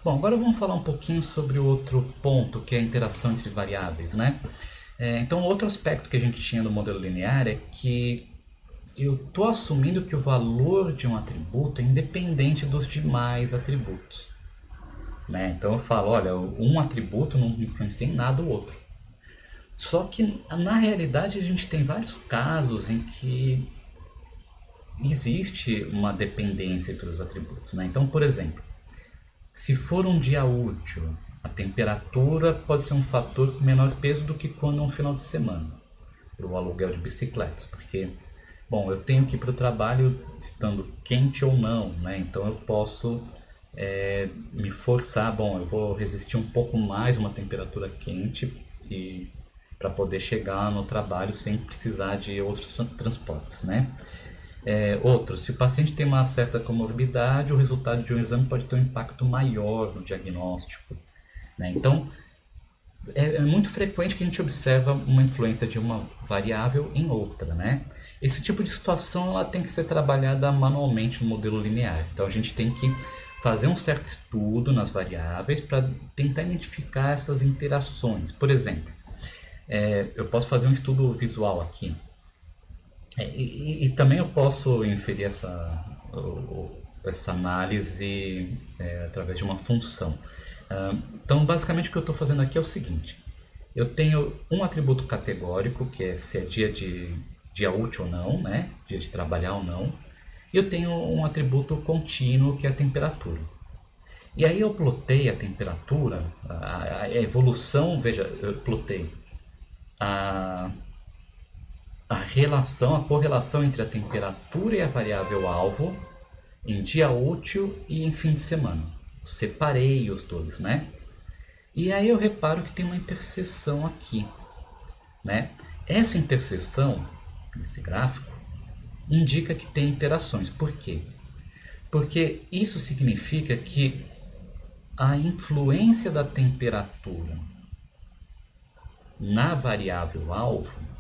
Bom, agora vamos falar um pouquinho sobre o outro ponto, que é a interação entre variáveis, né? Então, outro aspecto que a gente tinha no modelo linear é que eu estou assumindo que o valor de um atributo é independente dos demais atributos, né? Então, eu falo, olha, um atributo não influencia em nada o outro. Só que, na realidade, a gente tem vários casos em que existe uma dependência entre os atributos, né? Então, por exemplo, se for um dia útil, a temperatura pode ser um fator com menor peso do que quando é um final de semana, para o aluguel de bicicletas, porque, bom, eu tenho que ir para o trabalho estando quente ou não, né? Então eu posso me forçar, bom, eu vou resistir um pouco mais uma temperatura quente e para poder chegar no trabalho sem precisar de outros transportes, né? Outro, se o paciente tem uma certa comorbidade, o resultado de um exame pode ter um impacto maior no diagnóstico, né? Então, é muito frequente que a gente observa uma influência de uma variável em outra, né? Esse tipo de situação ela tem que ser trabalhada manualmente no modelo linear. Então, a gente tem que fazer um certo estudo nas variáveis para tentar identificar essas interações. Por exemplo, eu posso fazer um estudo visual aqui. E também eu posso inferir essa análise através de uma função. Então, basicamente, o que eu estou fazendo aqui é o seguinte: eu tenho um atributo categórico, que é se é dia útil ou não, né? Dia de trabalhar ou não. E eu tenho um atributo contínuo, que é a temperatura. E aí eu plotei a temperatura, a evolução, veja, eu plotei a a correlação entre a temperatura e a variável alvo em dia útil e em fim de semana. Separei os dois, né? E aí eu reparo que tem uma interseção aqui, né? Essa interseção, nesse gráfico, indica que tem interações. Por quê? Porque isso significa que a influência da temperatura na variável alvo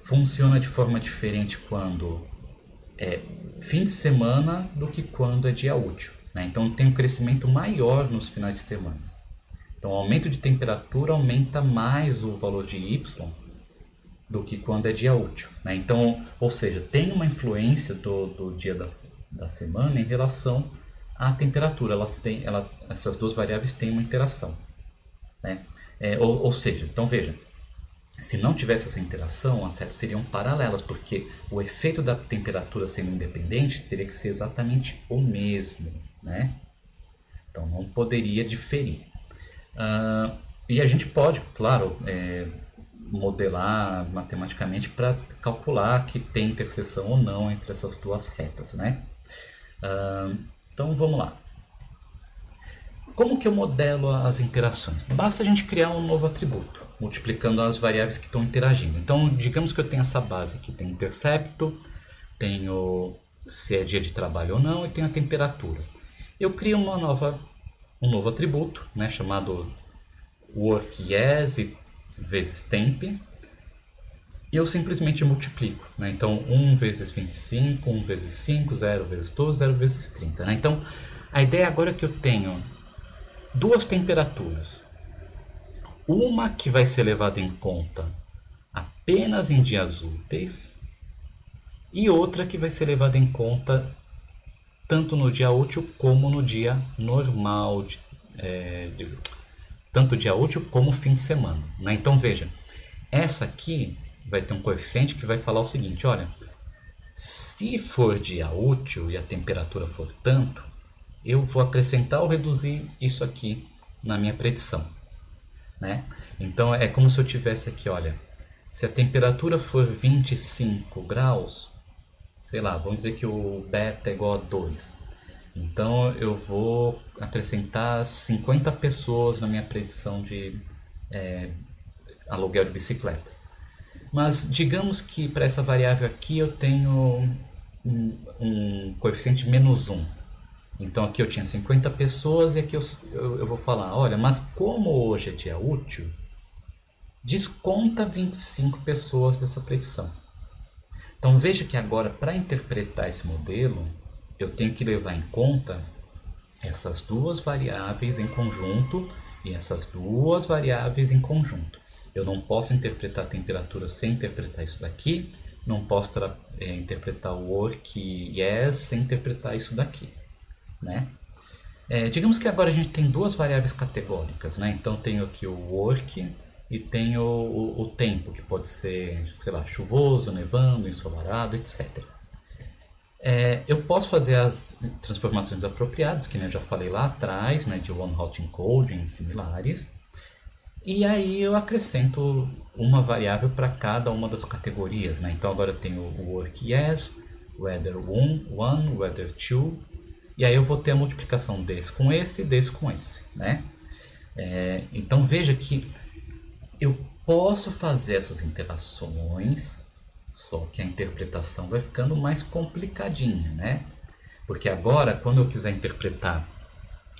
funciona de forma diferente quando é fim de semana do que quando é dia útil, né? Então tem um crescimento maior nos finais de semana. Então o aumento de temperatura aumenta mais o valor de y do que quando é dia útil, né? Então, ou seja, tem uma influência do dia da semana em relação à temperatura. Essas duas variáveis têm uma interação, né? Ou seja, então veja, se não tivesse essa interação, as retas seriam paralelas, porque o efeito da temperatura sendo independente teria que ser exatamente o mesmo, né? Então não poderia diferir. E a gente pode, claro, modelar matematicamente para calcular que tem interseção ou não entre essas duas retas, né? Então vamos lá. Como que eu modelo as interações? Basta a gente criar um novo atributo, multiplicando as variáveis que estão interagindo. Então, digamos que eu tenho essa base aqui, tem intercepto, tenho se é dia de trabalho ou não e tenho a temperatura. Eu crio um novo atributo, né, chamado workYes vezes temp, e eu simplesmente multiplico, né? Então 1 vezes 25, 1 vezes 5, 0 vezes 12, 0 vezes 30, né? Então a ideia agora é que eu tenho duas temperaturas, uma que vai ser levada em conta apenas em dias úteis e outra que vai ser levada em conta tanto no dia útil como no dia normal, tanto dia útil como fim de semana, né? Então veja, essa aqui vai ter um coeficiente que vai falar o seguinte: olha, se for dia útil e a temperatura for tanto, eu vou acrescentar ou reduzir isso aqui na minha predição, né? Então é como se eu tivesse aqui, olha, se a temperatura for 25 graus, sei lá, vamos dizer que o beta é igual a 2. Então eu vou acrescentar 50 pessoas na minha predição de aluguel de bicicleta. Mas digamos que para essa variável aqui eu tenho um coeficiente menos 1. Então aqui eu tinha 50 pessoas e aqui eu vou falar, olha, mas como hoje é dia útil, desconta 25 pessoas dessa predição. Então veja que agora, para interpretar esse modelo, eu tenho que levar em conta essas duas variáveis em conjunto e essas duas variáveis em conjunto. Eu não posso interpretar a temperatura sem interpretar isso daqui, não posso interpretar o work yes sem interpretar isso daqui, né? Digamos que agora a gente tem duas variáveis categóricas, né? Então tenho aqui o work e tenho o tempo, que pode ser, sei lá, chuvoso, nevando, ensolarado, etc. Eu posso fazer as transformações apropriadas, que eu já falei lá atrás, né, de one-hot encoding similares. E aí eu acrescento uma variável para cada uma das categorias, né? Então agora eu tenho o work yes, weather 1, weather 2, e aí eu vou ter a multiplicação desse com esse e desse com esse, né? Então veja que eu posso fazer essas interações, só que a interpretação vai ficando mais complicadinha, né? Porque agora, quando eu quiser interpretar,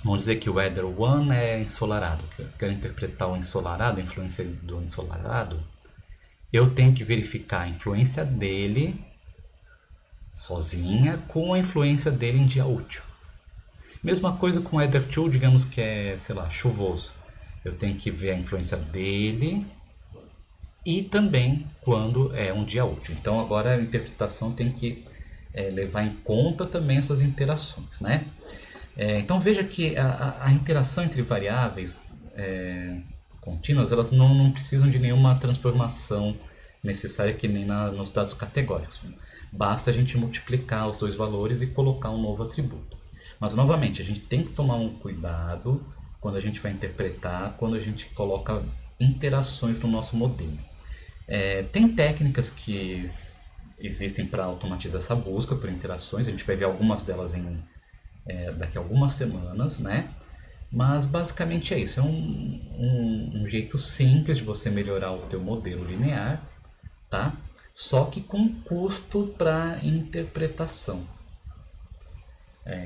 vamos dizer que o weather 1 é ensolarado, que eu quero interpretar o ensolarado, a influência do ensolarado, eu tenho que verificar a influência dele sozinha com a influência dele em dia útil. Mesma coisa com o weather 2, digamos que é, sei lá, chuvoso. Eu tenho que ver a influência dele e também quando é um dia útil. Então agora a interpretação tem que levar em conta também essas interações, né? Então veja que a interação entre variáveis contínuas, elas não precisam de nenhuma transformação necessária que nem nos dados categóricos. Basta a gente multiplicar os dois valores e colocar um novo atributo. Mas novamente, a gente tem que tomar um cuidado quando a gente vai interpretar, quando a gente coloca interações no nosso modelo. Tem técnicas que existem para automatizar essa busca por interações, a gente vai ver algumas delas daqui a algumas semanas, né? Mas basicamente é isso, é um jeito simples de você melhorar o teu modelo linear, tá? Só que com custo para interpretação.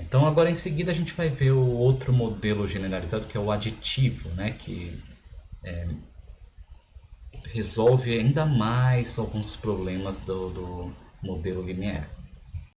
Então agora em seguida a gente vai ver o outro modelo generalizado, que é o aditivo, né? Que resolve ainda mais alguns problemas do modelo linear.